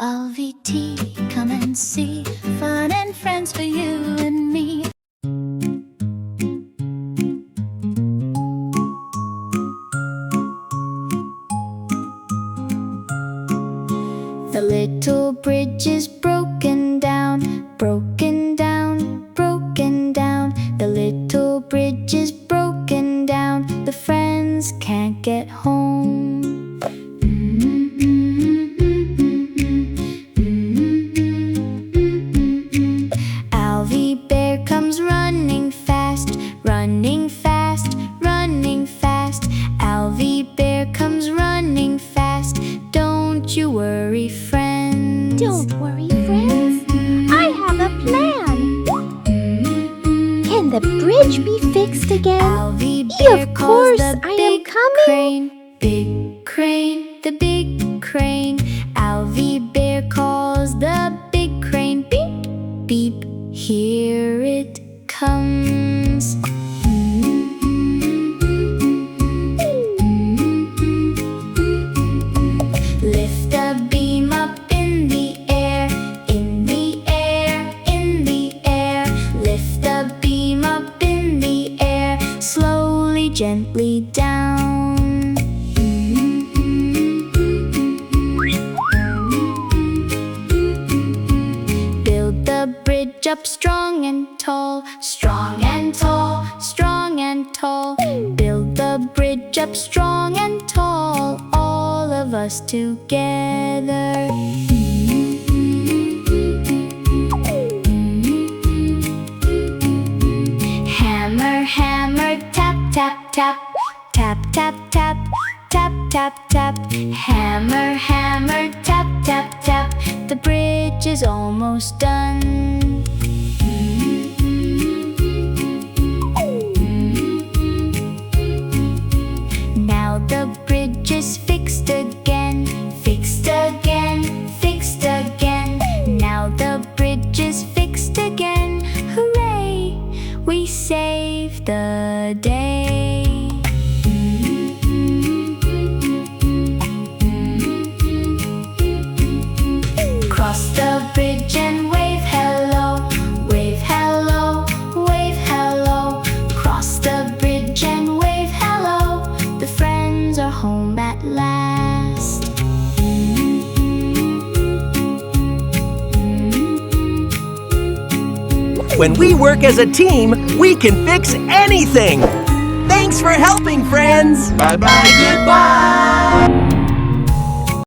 Aalvi, come and see. Fun and friends for you and me. The little bridge is broken down, broken down, broken down. The little bridge is broken down. The friends can't get home. Aalvi Bear comes running fast, running fast, running fast. Aalvi Bear comes running fast. Don't you worry, friends. Don't worry, friends. I have a plan. Can the bridge be fixed again? Aalvi Bear Of course, calls the I am big coming. crane, big crane, the big crane. Aalvi Bear calls the big crane. Beep, beep, here it comes. Lift the beam up in the air, in the air, in the air. Lift the beam up in the air, slowly, gently down. Build the bridge up strong and tall, strong and tall, strong and tall. Build the bridge up strong and tall, all of us together. Hammer, hammer, tap, tap, tap, tap, tap, tap, tap, tap, tap. Hammer, hammer, tap, tap, tap. The bridge is almost done. Now the bridge is fixed again, fixed again, fixed again. Now the bridge is fixed again. Hooray! We saved the day. Cross the bridge and wave hello, wave hello, wave hello. Cross the bridge and wave hello. The friends are home at last. When we work as a team, we can fix anything! Thanks for helping, friends! Bye-bye, goodbye!